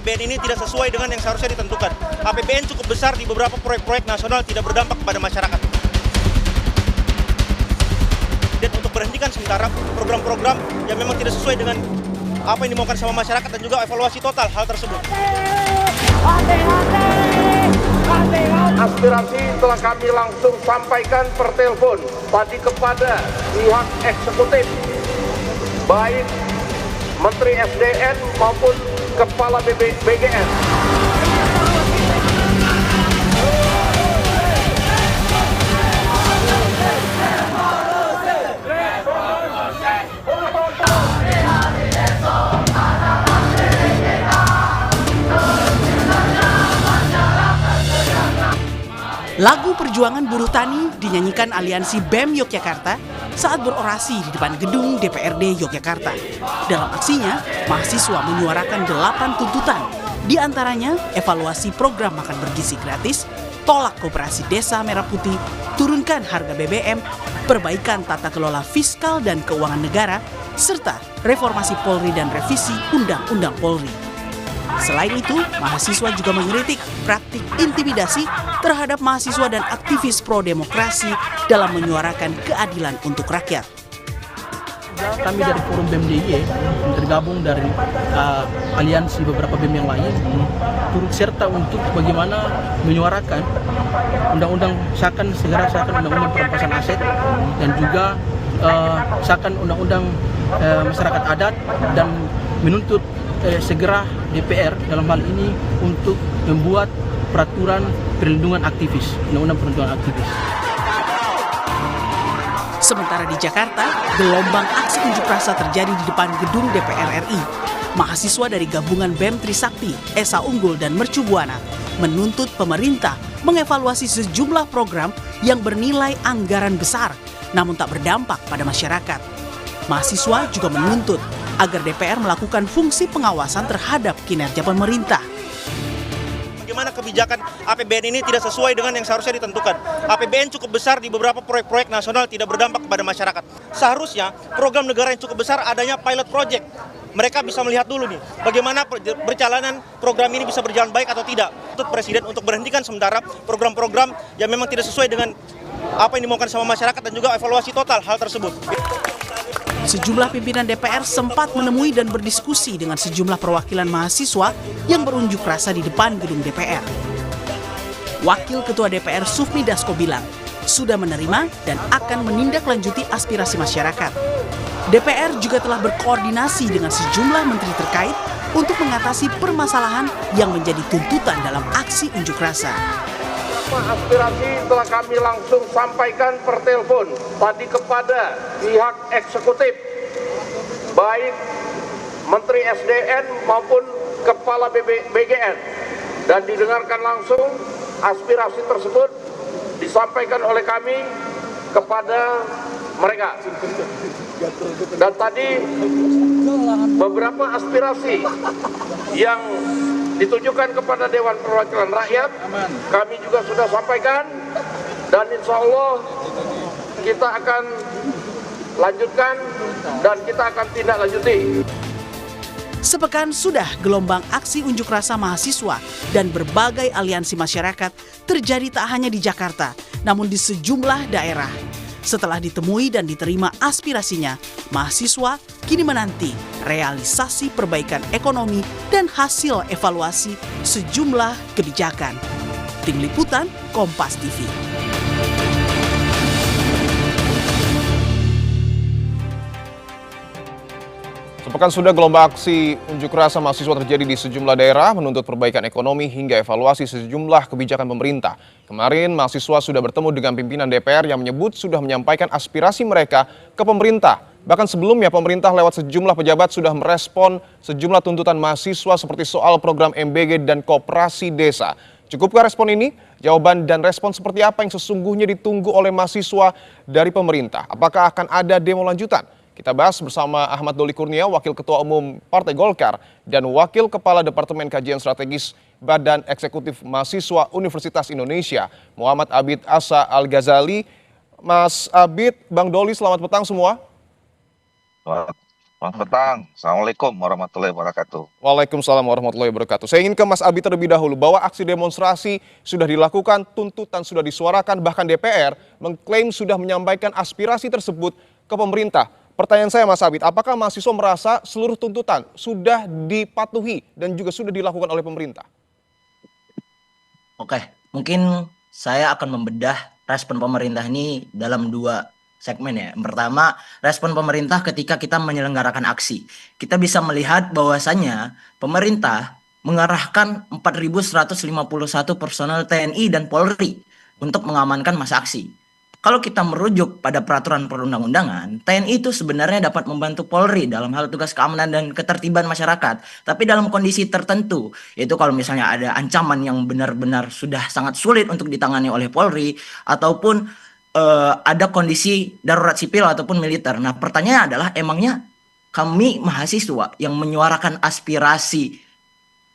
APBN ini tidak sesuai dengan yang seharusnya ditentukan. APBN cukup besar di beberapa proyek-proyek nasional tidak berdampak kepada masyarakat. Dan untuk berhentikan sementara program-program yang memang tidak sesuai dengan apa yang dimaukan sama masyarakat dan juga evaluasi total hal tersebut. Aspirasi telah kami langsung sampaikan per telepon tadi kepada pihak eksekutif, baik Menteri SDM maupun Kepala BGN. Lagu Perjuangan Buruh Tani dinyanyikan Aliansi BEM Yogyakarta saat berorasi di depan gedung DPRD Yogyakarta. Dalam aksinya, mahasiswa menyuarakan 8 tuntutan, di antaranya evaluasi program makan bergizi gratis, tolak koperasi desa Merah Putih, turunkan harga BBM, perbaikan tata kelola fiskal dan keuangan negara, serta reformasi Polri dan revisi Undang-Undang Polri. Selain itu, mahasiswa juga mengkritik praktik intimidasi terhadap mahasiswa dan aktivis pro-demokrasi dalam menyuarakan keadilan untuk rakyat. Kami dari Forum BEM DIY tergabung dari aliansi beberapa BEM yang lain turut serta untuk bagaimana menyuarakan segera sahkan undang-undang perampasan aset dan juga sahkan undang-undang masyarakat adat dan menuntut segera DPR dalam hal ini untuk membuat peraturan perlindungan aktivis, undang-undang perlindungan aktivis. Sementara di Jakarta, gelombang aksi unjuk rasa terjadi di depan gedung DPR RI. Mahasiswa dari gabungan BEM Trisakti, Esa Unggul dan Mercu Buana menuntut pemerintah mengevaluasi sejumlah program yang bernilai anggaran besar, namun tak berdampak pada masyarakat. Mahasiswa juga menuntut agar DPR melakukan fungsi pengawasan terhadap kinerja pemerintah. Bagaimana kebijakan APBN ini tidak sesuai dengan yang seharusnya ditentukan. APBN cukup besar di beberapa proyek-proyek nasional tidak berdampak kepada masyarakat. Seharusnya program negara yang cukup besar adanya pilot project. Mereka bisa melihat dulu nih, bagaimana perjalanan program ini bisa berjalan baik atau tidak. Untuk Presiden untuk berhentikan sementara program-program yang memang tidak sesuai dengan apa yang dimaukan sama masyarakat dan juga evaluasi total hal tersebut. Sejumlah pimpinan DPR sempat menemui dan berdiskusi dengan sejumlah perwakilan mahasiswa yang berunjuk rasa di depan gedung DPR. Wakil Ketua DPR Sufmi Dasko bilang, sudah menerima dan akan menindaklanjuti aspirasi masyarakat. DPR juga telah berkoordinasi dengan sejumlah menteri terkait untuk mengatasi permasalahan yang menjadi tuntutan dalam aksi unjuk rasa. Aspirasi telah kami langsung sampaikan per telepon tadi kepada pihak eksekutif, baik Menteri SDM maupun Kepala BGN, dan didengarkan langsung aspirasi tersebut disampaikan oleh kami kepada mereka. Dan tadi beberapa aspirasi yang ditujukan kepada Dewan Perwakilan Rakyat kami juga sudah sampaikan, dan insya Allah kita akan lanjutkan dan kita akan tindak lanjuti. Sepekan sudah gelombang aksi unjuk rasa mahasiswa dan berbagai aliansi masyarakat terjadi tak hanya di Jakarta, namun di sejumlah daerah. Setelah ditemui dan diterima aspirasinya, mahasiswa kini menanti realisasi perbaikan ekonomi dan hasil evaluasi sejumlah kebijakan. Tim Liputan, Kompas TV. Sepekan sudah gelombang aksi unjuk rasa mahasiswa terjadi di sejumlah daerah menuntut perbaikan ekonomi hingga evaluasi sejumlah kebijakan pemerintah. Kemarin mahasiswa sudah bertemu dengan pimpinan DPR yang menyebut sudah menyampaikan aspirasi mereka ke pemerintah. Bahkan sebelumnya pemerintah lewat sejumlah pejabat sudah merespon sejumlah tuntutan mahasiswa seperti soal program MBG dan koperasi desa. Cukupkah respon ini? Jawaban dan respon seperti apa yang sesungguhnya ditunggu oleh mahasiswa dari pemerintah? Apakah akan ada demo lanjutan? Kita bahas bersama Ahmad Doli Kurnia, Wakil Ketua Umum Partai Golkar dan Wakil Kepala Departemen Kajian Strategis Badan Eksekutif Mahasiswa Universitas Indonesia, Muhammad Abid Asa Al-Ghazali. Mas Abid, Bang Doli, selamat petang semua. Selamat Selamat petang. Assalamualaikum warahmatullahi wabarakatuh. Waalaikumsalam warahmatullahi wabarakatuh. Saya ingin ke Mas Abi terlebih dahulu, bahwa aksi demonstrasi sudah dilakukan, tuntutan sudah disuarakan, bahkan DPR mengklaim sudah menyampaikan aspirasi tersebut ke pemerintah. Pertanyaan saya Mas Abid, apakah mahasiswa merasa seluruh tuntutan sudah dipatuhi dan juga sudah dilakukan oleh pemerintah? Oke, mungkin saya akan membedah respon pemerintah ini dalam dua segmen ya. Yang pertama, respon pemerintah ketika kita menyelenggarakan aksi. Kita bisa melihat bahwasannya pemerintah mengerahkan 4.151 personel TNI dan Polri untuk mengamankan masa aksi. Kalau kita merujuk pada peraturan perundang-undangan, TNI itu sebenarnya dapat membantu Polri dalam hal tugas keamanan dan ketertiban masyarakat. Tapi dalam kondisi tertentu, yaitu kalau misalnya ada ancaman yang benar-benar sudah sangat sulit untuk ditangani oleh Polri, ataupun ada kondisi darurat sipil ataupun militer. Nah, pertanyaannya adalah, emangnya kami mahasiswa yang menyuarakan aspirasi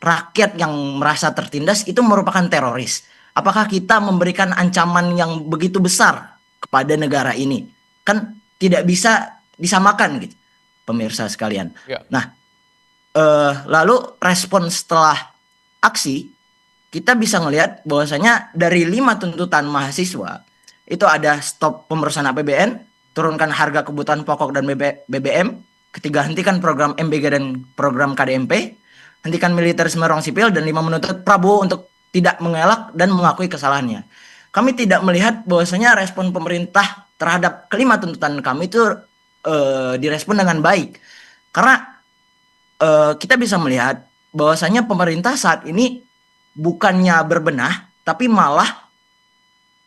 rakyat yang merasa tertindas itu merupakan teroris? Apakah kita memberikan ancaman yang begitu besar kepada negara ini? Kan tidak bisa disamakan gitu, pemirsa sekalian. Ya. Nah, lalu respon setelah aksi, kita bisa melihat bahwasanya dari 5 tuntutan mahasiswa, itu ada stop pembebasan APBN, turunkan harga kebutuhan pokok dan BBM, ketiga hentikan program MBG dan program KDMP, hentikan militerisme ruang sipil, dan 5 menuntut Prabowo untuk tidak mengelak dan mengakui kesalahannya. Kami tidak melihat bahwasanya respon pemerintah terhadap kelima tuntutan kami itu direspon dengan baik. Karena kita bisa melihat bahwasanya pemerintah saat ini bukannya berbenah, tapi malah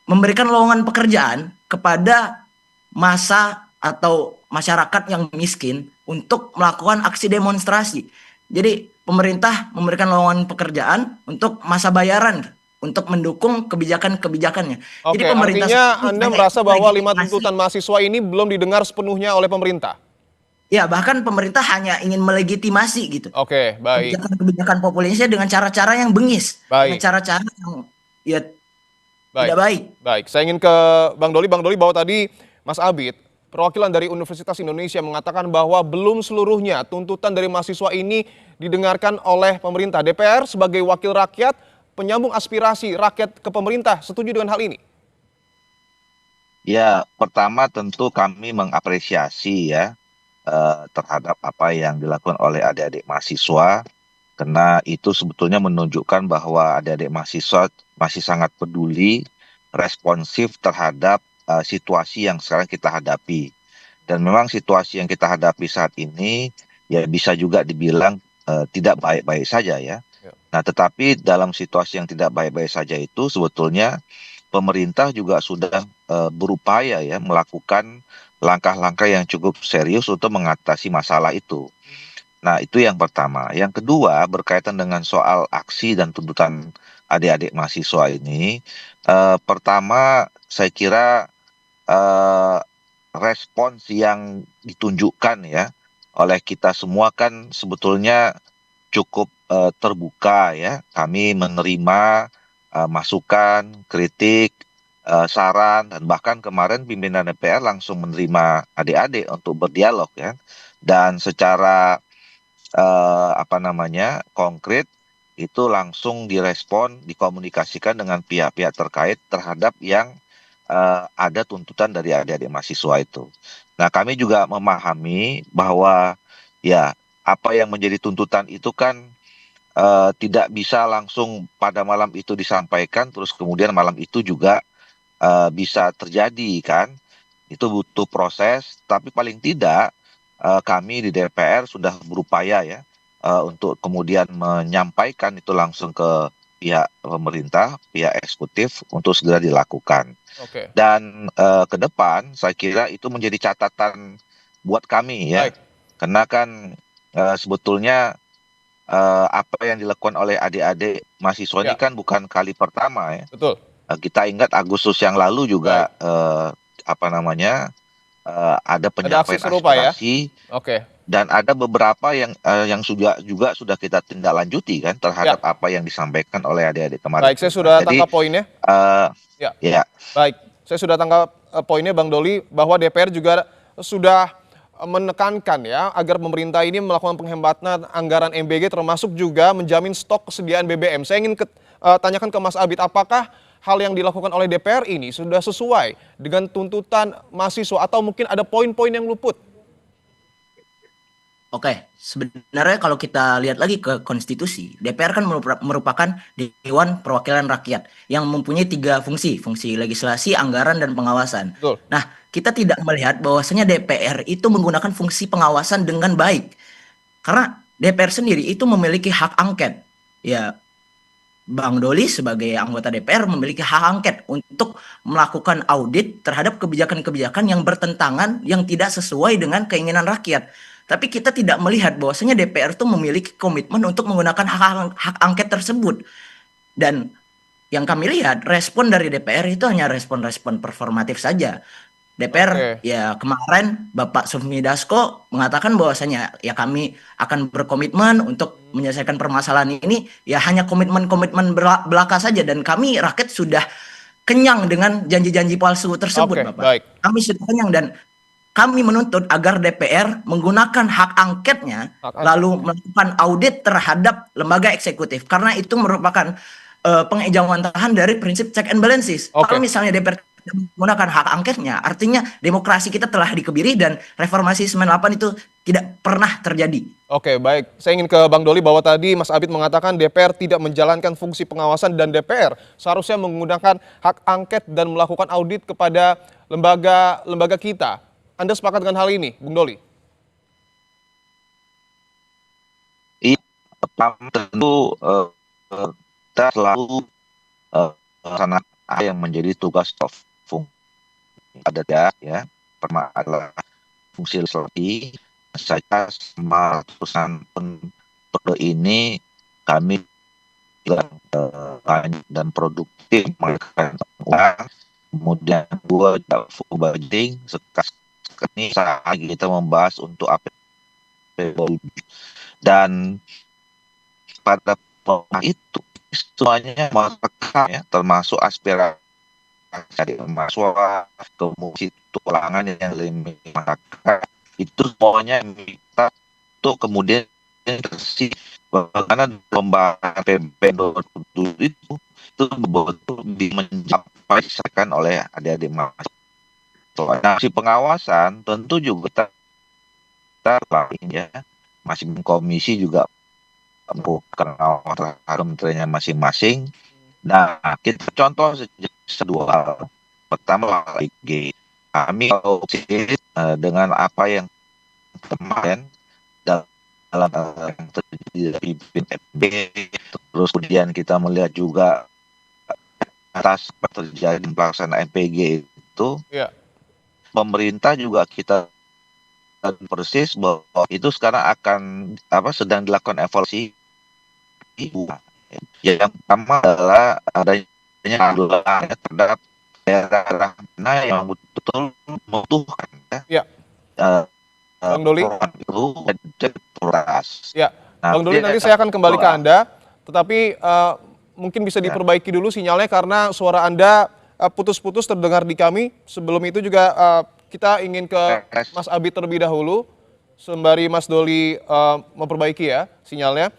memberikan lowongan pekerjaan kepada massa atau masyarakat yang miskin untuk melakukan aksi demonstrasi. Jadi pemerintah memberikan lowongan pekerjaan untuk masa bayaran untuk mendukung kebijakan-kebijakannya. Oke, Jadi pemerintah artinya Anda merasa bahwa 5 legitimasi. tuntutan mahasiswa ini belum didengar sepenuhnya oleh pemerintah? Ya, bahkan pemerintah hanya ingin melegitimasi gitu. Oke, baik. Kebijakan-kebijakan populisnya dengan cara-cara yang bengis. Baik. Dengan cara-cara yang ya tidak baik. Baik, saya ingin ke Bang Doli. Bang Doli, bahwa tadi Mas Abid, perwakilan dari Universitas Indonesia, mengatakan bahwa belum seluruhnya tuntutan dari mahasiswa ini didengarkan oleh pemerintah. DPR sebagai wakil rakyat, penyambung aspirasi rakyat ke pemerintah, setuju dengan hal ini? Ya, pertama tentu kami mengapresiasi ya terhadap apa yang dilakukan oleh adik-adik mahasiswa, karena itu sebetulnya menunjukkan bahwa adik-adik mahasiswa masih sangat peduli, responsif terhadap situasi yang sekarang kita hadapi. Dan memang situasi yang kita hadapi saat ini ya bisa juga dibilang tidak baik-baik saja ya. Nah, tetapi dalam situasi yang tidak baik-baik saja itu sebetulnya pemerintah juga sudah berupaya ya melakukan langkah-langkah yang cukup serius untuk mengatasi masalah itu. Nah, itu yang pertama. Yang kedua, berkaitan dengan soal aksi dan tuntutan adik-adik mahasiswa ini. Pertama, saya kira respons yang ditunjukkan ya oleh kita semua kan sebetulnya cukup terbuka ya. Kami menerima masukan, kritik, saran, dan bahkan kemarin pimpinan DPR langsung menerima adik-adik untuk berdialog ya. Dan secara konkret itu langsung direspon, dikomunikasikan dengan pihak-pihak terkait terhadap yang ada tuntutan dari adik-adik mahasiswa itu. Nah, kami juga memahami bahwa ya apa yang menjadi tuntutan itu kan tidak bisa langsung pada malam itu disampaikan, terus kemudian malam itu juga bisa terjadi kan. Itu butuh proses, tapi paling tidak kami di DPR sudah berupaya ya untuk kemudian menyampaikan itu langsung ke pihak pemerintah, pihak eksekutif untuk segera dilakukan. Oke. Dan ke depan saya kira itu menjadi catatan buat kami ya. Baik. Karena kan sebetulnya apa yang dilakukan oleh adik-adik mahasiswa ini kan bukan kali pertama ya. Betul. Kita ingat Agustus yang lalu juga ada penyampaian aksi serupa ya? aspirasi. Oke. Dan ada beberapa yang juga sudah kita tindak lanjuti kan terhadap apa yang disampaikan oleh adik-adik kemarin. Baik, saya sudah tangkap poinnya. Ya. Baik, saya sudah tangkap poinnya Bang Doli, bahwa DPR juga sudah menekankan ya agar pemerintah ini melakukan penghematan anggaran MBG termasuk juga menjamin stok kesediaan BBM. Saya ingin tanyakan ke Mas Abid, apakah hal yang dilakukan oleh DPR ini sudah sesuai dengan tuntutan mahasiswa atau mungkin ada poin-poin yang luput? Oke, sebenarnya kalau kita lihat lagi ke konstitusi, DPR kan merupakan Dewan Perwakilan Rakyat yang mempunyai 3 fungsi, fungsi legislasi, anggaran, dan pengawasan. Betul. Nah, kita tidak melihat bahwasanya DPR itu menggunakan fungsi pengawasan dengan baik. Karena DPR sendiri itu memiliki hak angket. Ya, Bang Doli sebagai anggota DPR memiliki hak angket untuk melakukan audit terhadap kebijakan-kebijakan yang bertentangan, yang tidak sesuai dengan keinginan rakyat. Tapi kita tidak melihat bahwasanya DPR itu memiliki komitmen untuk menggunakan hak angket tersebut. Dan yang kami lihat, respon dari DPR itu hanya respon-respon performatif saja. DPR ya kemarin Bapak Sufmi Dasko mengatakan bahwasanya ya kami akan berkomitmen untuk menyelesaikan permasalahan ini, ya hanya komitmen-komitmen belaka saja, dan kami rakyat sudah kenyang dengan janji-janji palsu tersebut, Bapak. Baik. Kami sudah kenyang dan kami menuntut agar DPR menggunakan hak angketnya lalu melakukan audit terhadap lembaga eksekutif, karena itu merupakan pengejauhantahan dari prinsip check and balances. Kalau misalnya DPR tidak menggunakan hak angketnya, artinya demokrasi kita telah dikebiri dan reformasi 98 itu tidak pernah terjadi. Oke, baik. Saya ingin ke Bang Doli bahwa tadi Mas Abid mengatakan DPR tidak menjalankan fungsi pengawasan dan DPR seharusnya menggunakan hak angket dan melakukan audit kepada lembaga kita. Anda sepakat dengan hal ini, Bung Doli? Iya, tentu kita selalu melaksanakan apa yang menjadi tugas fungsi ada ya, pertama adalah fungsi legislasi. Saya sama ratusan periode ini kami juga banyak dan produktif melakukan uang, kemudian dua full budgeting. Ini saat kita membahas untuk APBD dan pada itu semuanya masyarakat ya, termasuk aspirasi dari mahasiswa, kemudian tulangan yang lebih masyarakat, itu semuanya minta untuk kemudian bersih bagaimana pembahasan APBN 2007 itu betul-betul mencapai oleh adik-adik mahasiswa. Nah, si pengawasan tentu juga kita ya, masing komisi juga bukan kementeriannya masing-masing. Nah, kita contoh dua hal. Pertama lagi, kami dengan apa yang kemarin dalam yang terjadi di FB, terus kemudian kita melihat juga atas terjadi pelaksanaan MPG itu. Ya. Pemerintah juga kita persis bahwa itu sekarang sedang dilakukan evaluasi. Yang pertama adalah adanya anggaran terhadap daerah mana yang betul membutuhkan ya. Bang Doli. Ya, Bang Doli, nanti saya akan kembali ke Anda, tetapi mungkin bisa diperbaiki dulu sinyalnya karena suara Anda putus-putus terdengar di kami. Sebelum itu juga kita ingin ke Mas Abid terlebih dahulu, sembari Mas Doli memperbaiki ya sinyalnya.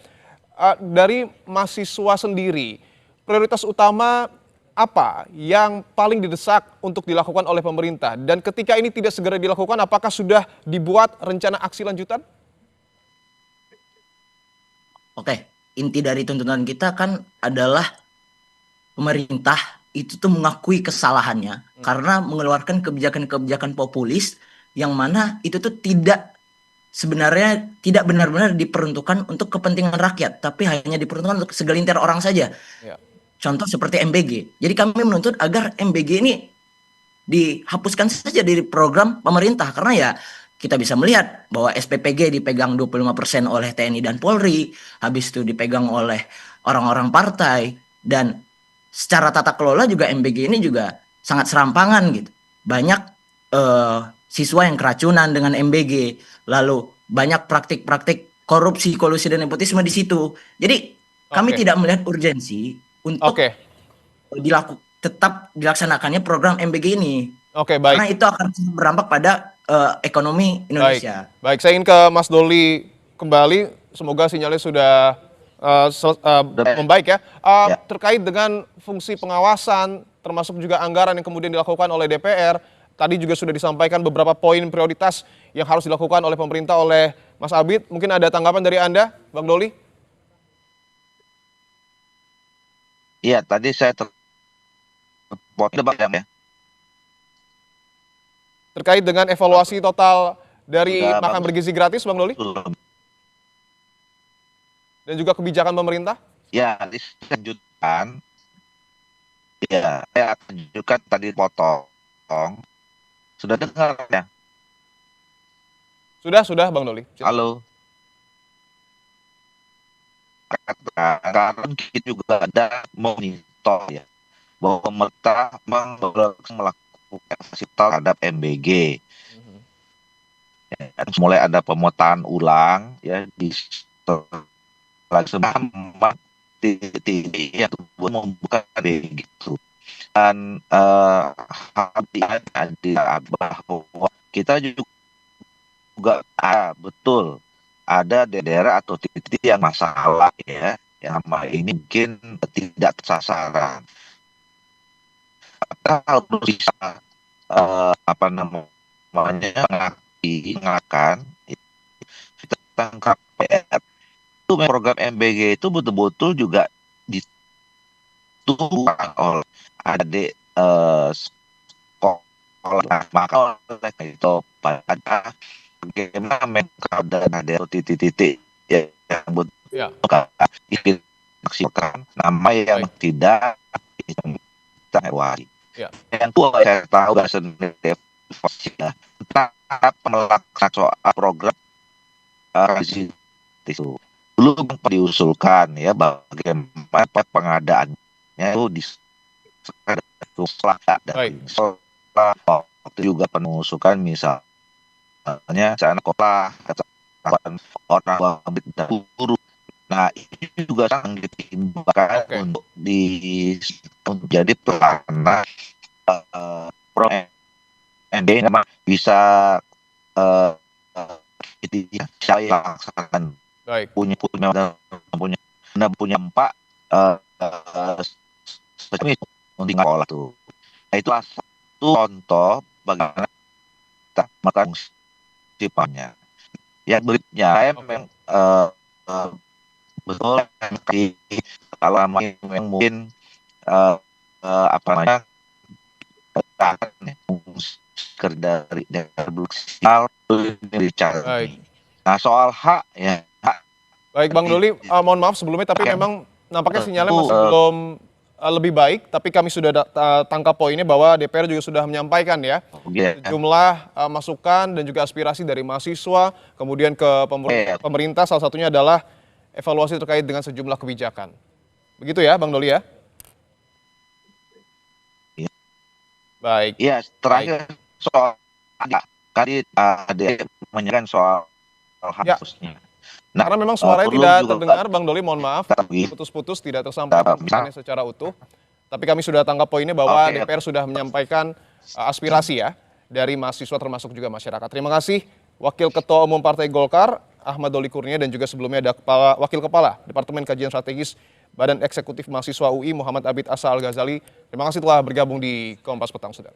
Dari mahasiswa sendiri, prioritas utama apa yang paling didesak untuk dilakukan oleh pemerintah? Dan ketika ini tidak segera dilakukan, apakah sudah dibuat rencana aksi lanjutan? Oke, inti dari tuntutan kita kan adalah pemerintah itu tuh mengakui kesalahannya karena mengeluarkan kebijakan-kebijakan populis yang mana itu tuh sebenarnya tidak benar-benar diperuntukkan untuk kepentingan rakyat, tapi hanya diperuntukkan untuk segelintir orang saja. Ya. Contoh seperti MBG. Jadi kami menuntut agar MBG ini dihapuskan saja dari program pemerintah, karena ya kita bisa melihat bahwa SPPG dipegang 25% oleh TNI dan Polri, habis itu dipegang oleh orang-orang partai, dan secara tata kelola juga MBG ini juga sangat serampangan gitu. Banyak siswa yang keracunan dengan MBG, lalu banyak praktik-praktik korupsi, kolusi, dan nepotisme di situ. Jadi kami tidak melihat urgensi untuk tetap dilaksanakannya program MBG ini. Oke, baik. Karena itu akan berdampak pada ekonomi Indonesia. Baik, saya ingin ke Mas Doli kembali. Semoga sinyalnya sudah membaik ya. Ya. Terkait dengan fungsi pengawasan, termasuk juga anggaran yang kemudian dilakukan oleh DPR, tadi juga sudah disampaikan beberapa poin prioritas yang harus dilakukan oleh pemerintah oleh Mas Abid. Mungkin ada tanggapan dari Anda, Bang Doli? Iya, tadi saya terpotong ya. Terkait dengan evaluasi total dari Sudah makan bagus. bergizi gratis, Bang Doli? Dan juga kebijakan pemerintah? Ya, dilanjutkan. Ya, saya akan tunjukkan tadi potong. Sudah dengar ya? Sudah, Bang Doli. Halo. Karena kita juga ada monitor ya, bahwa pemerintah melakukan evaluasi terhadap MBG. Ya, mulai ada pemetaan ulang ya di semua titik yang membuka begitu. Dan bahwa kita juga betul ada daerah atau titik yang masalah ya, yang sama ini mungkin tidak tersasaran. Kalau bisa mengakan tentang KPR itu program MBG itu betul-betul juga dituangkan oleh adik sekolah, maka oleh itu pada bagaimana ada titik-titik yang Ya. maksimalkan nama yang Baik. tidak terlewati. Ya. Yang tua saya tahu gak sendiri tentang melaksanakan soal program itu belum diusulkan ya, bagaimana pengadaannya itu di setelah Baik. waktu juga pengusukan misalnya sana sekolah orang dahulu. Nah, ini juga sangat dipertimbangkan Oke. untuk jadi pelaksana program MD memang bisa saya laksanakan Baik. punya empat untuk sekolah tuh. Nah, itu satu contoh bagaimana kita melakukan sifatnya. Yang berikutnya saya memang betul kalau yang mungkin apa namanya dari signal Baik. Nah, soal hak ya. Baik, Bang Doli, mohon maaf sebelumnya, tapi memang nampaknya sinyalnya masih belum lebih baik, tapi kami sudah tangkap poinnya bahwa DPR juga sudah menyampaikan ya sejumlah masukan dan juga aspirasi dari mahasiswa, kemudian ke pemerintah, salah satunya adalah evaluasi terkait dengan sejumlah kebijakan. Begitu ya, Bang Doli ya? Baik. Iya, terakhir soal tadi ada menyanyikan soal hapusnya. Nah, karena memang suaranya tidak terdengar, Bang Doli, mohon maaf, putus-putus tidak tersampaikan secara utuh. Tapi kami sudah tangkap poinnya bahwa DPR sudah menyampaikan aspirasi ya dari mahasiswa termasuk juga masyarakat. Terima kasih Wakil Ketua Umum Partai Golkar, Ahmad Doli Kurnia, dan juga sebelumnya ada Wakil Kepala Departemen Kajian Strategis Badan Eksekutif Mahasiswa UI, Muhammad Abid Asa Al-Ghazali. Terima kasih telah bergabung di Kompas Petang, Saudara.